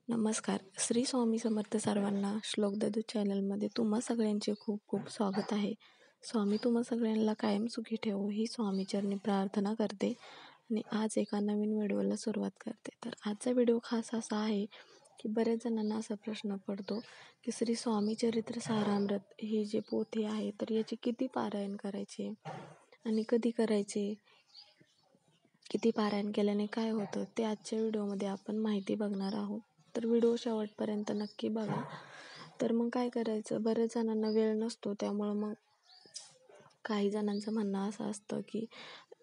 नमस्कार. श्री स्वामी समर्थ सर्वांना. श्लोक ददू चॅनलमध्ये तुम्हा सगळ्यांचे खूप खूप स्वागत आहे. स्वामी तुम्हा सगळ्यांना कायम सुखी ठेवो ही स्वामीचरणी प्रार्थना करते आणि आज एका नवीन व्हिडिओला सुरुवात करते. तर आजचा व्हिडिओ खास असा आहे की बऱ्याच जणांना असा प्रश्न पडतो की श्री स्वामी चरित्र सारामृत ही जी पोथी आहे तर याची किती पारायण करायचे आणि कधी करायचे, किती पारायण केल्याने काय होतं ते आजच्या व्हिडिओमध्ये आपण माहिती बघणार आहोत. तर व्हिडिओ शेवटपर्यंत नक्की बघा. तर मग काय करायचं, बऱ्याच जणांना वेळ नसतो, त्यामुळं मग काही जणांचं म्हणणं असं असतं की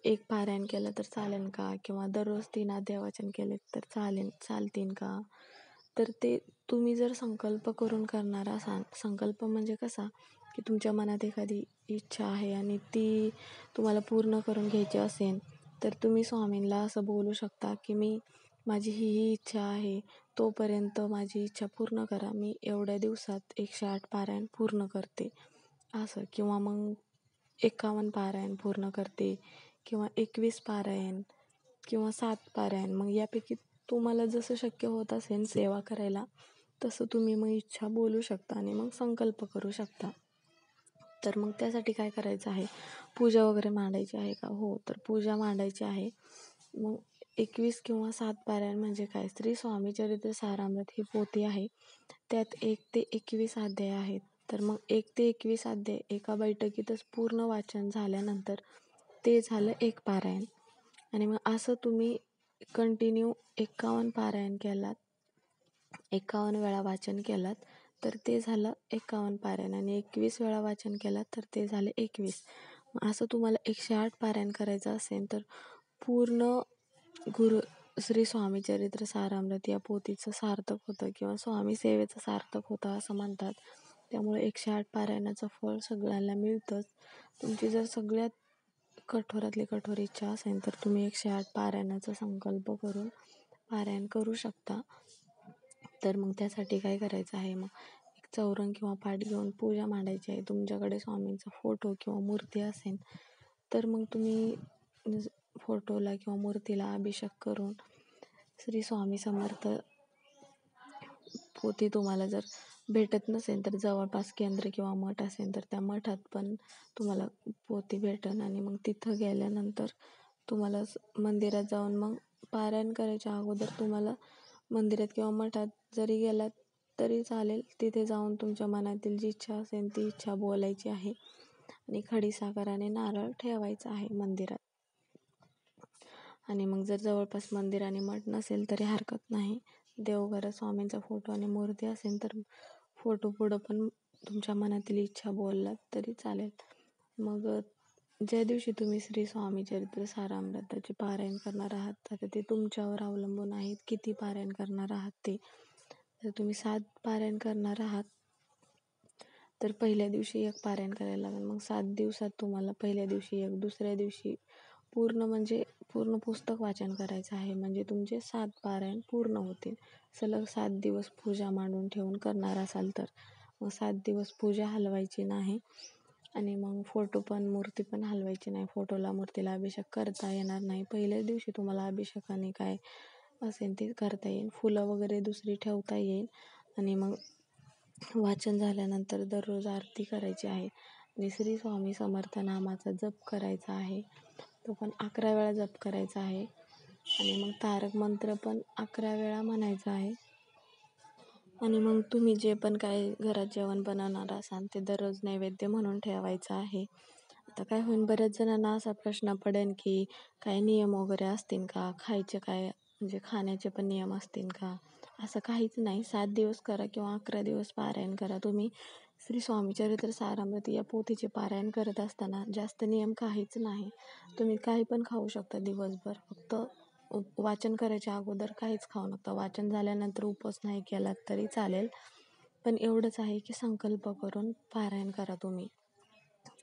एक पारायण केलं तर चालेल का, किंवा दररोज 3 अध्याय वाचन केले तर चालतील का. तर ते तुम्ही जर संकल्प करून करणार असाल, संकल्प म्हणजे कसा की तुमच्या मनात एखादी इच्छा आहे आणि ती तुम्हाला पूर्ण करून घ्यायची असेल तर तुम्ही स्वामींना असं बोलू शकता की माझी ही इच्छा आहे, तोपर्यंत माझी इच्छा पूर्ण करा, मी एवढ्या दिवसात 108 पारायण पूर्ण करते असं. किंवा मग 51 पारायण पूर्ण करते, किंवा 21 पारायण, किंवा 7 पारायण. मग यापैकी तुम्हाला जसं शक्य होत असेल सेवा करायला तसं तुम्ही मग इच्छा बोलू शकता आणि मग संकल्प करू शकता. तर मग त्यासाठी काय करायचं आहे, पूजा वगैरे मांडायची आहे का? हो, तर पूजा मांडायची आहे. मग 21 किंवा 7 पारायण म्हणजे काय, श्री स्वामी चरित्र सारामृत ही पोथी आहे, त्यात 1 ते 21 अध्याय आहेत. तर मग 1 ते 21 अध्याय एका बैठकीतच पूर्ण वाचन झाल्यानंतर ते झालं एक पारायण. आणि मग असं तुम्ही कंटिन्यू 51 पारायण केलात, 51 वेळा वाचन केलात तर ते झालं 51 पारायण, आणि 21 वेळा वाचन केलात तर ते झाले 21. असं तुम्हाला 108 पारायण करायचं असेल तर पूर्ण श्री स्वामी चरित्र सारामृत या पोथीचं सार्थक होतं, किंवा स्वामी सेवेचं सार्थक होतं असं म्हणतात. त्यामुळे 108 पारायणाचं फळ सगळ्यांना मिळतंच. तुमची जर सगळ्यात कठोरातली कठोर इच्छा असेल तर तुम्ही 108 पारायणाचा संकल्प करून पारायण करू शकता. तर मग त्यासाठी काय करायचं आहे, मग एक चौरंग किंवा पाट घेऊन पूजा मांडायची आहे. तुमच्याकडे स्वामींचा फोटो किंवा मूर्ती असेल तर मग तुम्ही फोटोला किंवा मूर्तीला अभिषेक करून श्री स्वामी समर्थ पोथी तुम्हाला जर भेटत नसेल तर जवळपास केंद्र किंवा मठ असेल तर त्या मठात पण तुम्हाला पोथी भेटेल. आणि मग तिथं गेल्यानंतर तुम्हाला मंदिरात जाऊन मग पारायण करायच्या अगोदर तुम्हाला मंदिरात किंवा मठात जरी गेलात तरी चालेल, तिथे जाऊन तुमच्या मनातील जी इच्छा असेल ती इच्छा बोलायची आहे आणि खडीसाखर आणि नारळ ठेवायचा आहे मंदिरात. आणि मग जर जवळपास मंदिर आणि मठ नसेल तरी हरकत नाही, देवघरात स्वामींचा फोटो आणि मूर्ती असेल तर फोटो पुढं पण तुमच्या मनातील इच्छा बोललात तरी चालेल. मग ज्या दिवशी तुम्ही श्री स्वामी चरित्र सारामृताचे पारायण करणार आहात, आता ते तुमच्यावर अवलंबून आहे किती पारायण करणार आहात ते. जर तुम्ही 7 पारायण करणार आहात तर पहिल्या दिवशी 1 पारायण करायला लागेल. मग 7 दिवसात तुम्हाला पहिल्या दिवशी 1, दुसऱ्या दिवशी पूर्ण पुस्तक वाचन करायचं आहे, म्हणजे तुमचे 7 पारायण पूर्ण होतील. सलग 7 दिवस पूजा मांडून ठेवून करणार असाल तर मग 7 दिवस पूजा हलवायची नाही, आणि मग फोटो पण मूर्ती पण हलवायची नाही. फोटोला मूर्तीला अभिषेक करता येणार नाही. पहिल्याच दिवशी तुम्हाला अभिषेकाने काय असेल ते करता येईल, फुलं वगैरे दुसरी ठेवता येईल. आणि मग वाचन झाल्यानंतर दररोज आरती करायची आहे आणि श्री स्वामी समर्थ नामाचा जप करायचा आहे. तो पण 11 वेळा जप करायचा आहे. आणि मग तारक मंत्र पण 11 वेळा म्हणायचा आहे. आणि मग तुम्ही जे पण काय घरात जेवण बनवणार असाल ते दररोज नैवेद्य म्हणून ठेवायचं आहे. आता काय होईल, बऱ्याच जणांना असा प्रश्न पडेल की काय नियम वगैरे असतील का, खायचे काय म्हणजे खाण्याचे पण नियम असतील का. असं काहीच नाही. 7 दिवस करा किंवा 11 दिवस पारायण करा. तुम्ही श्री स्वामी चरित्र सारामृत या पोथीचे पारायण करत असताना जास्त नियम काहीच नाही. तुम्ही काही पण खाऊ शकता दिवसभर, फक्त वाचन करायच्या अगोदर काहीच खाऊ नका. वाचन झाल्यानंतर उपवास नाही केलात तरी चालेल, पण एवढंच आहे की संकल्प करून पारायण करा तुम्ही,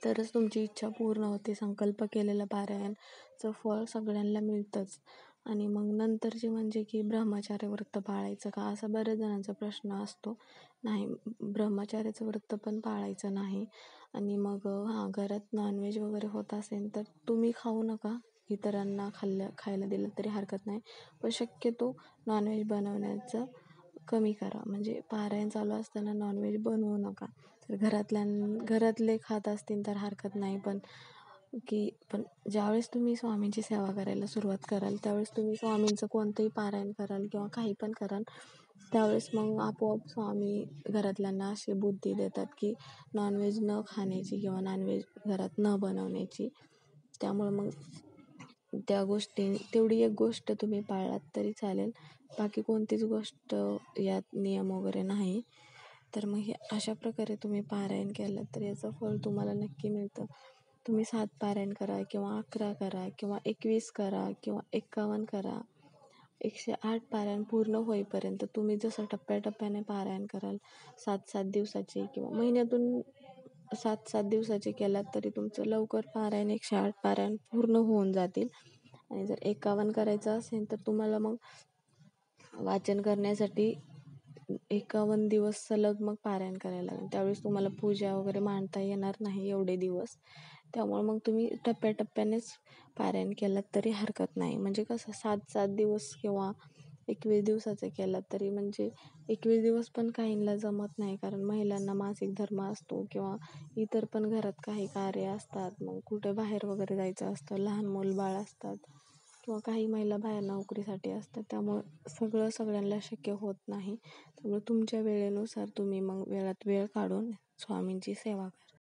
तरच तुमची इच्छा पूर्ण होते. संकल्प केलेलं पारायणचं फळ सगळ्यांना मिळतंच. आणि मग नंतरचे म्हणजे की ब्रह्मचार्य व्रत पाळायचं का, असा बऱ्याच जणांचा प्रश्न असतो. नाही, ब्रह्मचार्याचं व्रत पण पाळायचं नाही. आणि मग घरात नॉनव्हेज वगैरे होत असेल तर तुम्ही खाऊ नका, इतरांना खायला दिलं तरी हरकत नाही, पण शक्यतो नॉनव्हेज बनवण्याचं कमी करा. म्हणजे पारायण चालू असताना नॉनव्हेज बनवू नका. तर घरातले खात असतील तर हरकत नाही, पण ज्यावेळेस तुम्ही स्वामींची सेवा करायला सुरुवात कराल, त्यावेळेस तुम्ही स्वामींचं कोणतंही पारायण कराल किंवा काही पण कराल, त्यावेळेस मग आपोआप स्वामी घरातल्यांना अशी बुद्धी देतात की नॉनव्हेज न खाण्याची किंवा नॉनव्हेज घरात न बनवण्याची. त्यामुळे मग तेवढी एक गोष्ट तुम्ही पाळलात तरी चालेल. बाकी कोणतीच गोष्ट यात नियम वगैरे नाही. तर मग हे अशा प्रकारे तुम्ही पारायण केलं तर याचं फळ तुम्हाला नक्की मिळतं. तुम्ही 7 पारायण करा किंवा 11 करा किंवा 21 करा किंवा 51 करा. 108 पारायण पूर्ण होईपर्यंत तुम्ही जसं टप्प्याटप्प्याने पारायण कराल, 7-7 दिवसाचे किंवा महिन्यातून 7-7 दिवसाचे केलात तरी तुमचं लवकर पारायण 108 पारायण पूर्ण होऊन जातील. आणि जर 51 करायचं असेल तर तुम्हाला मग वाचन करण्यासाठी 51 दिवस सलग मग पारायण करायला लागेल. त्यावेळेस तुम्हाला पूजा वगैरे मांडता येणार नाही एवढे दिवस. त्यामुळे मग तुम्ही टप्प्याटप्प्यानेच पारायण केलात तरी हरकत नाही. म्हणजे कसं 7-7 दिवस किंवा 21 दिवसाचं केलात तरी, म्हणजे 21 दिवस पण काहींना जमत नाही, कारण महिलांना मासिक धर्म असतो किंवा इतर पण घरात काही कार्य असतात, मग कुठे बाहेर वगैरे जायचं असतं, लहान मूल-बाळ असतात किंवा काही महिला बाहेर नोकरीसाठी असतात. त्यामुळं सगळ्यांना शक्य होत नाही. त्यामुळे तुमच्या वेळेनुसार तुम्ही मग वेळात वेळ काढून स्वामींची सेवा करा.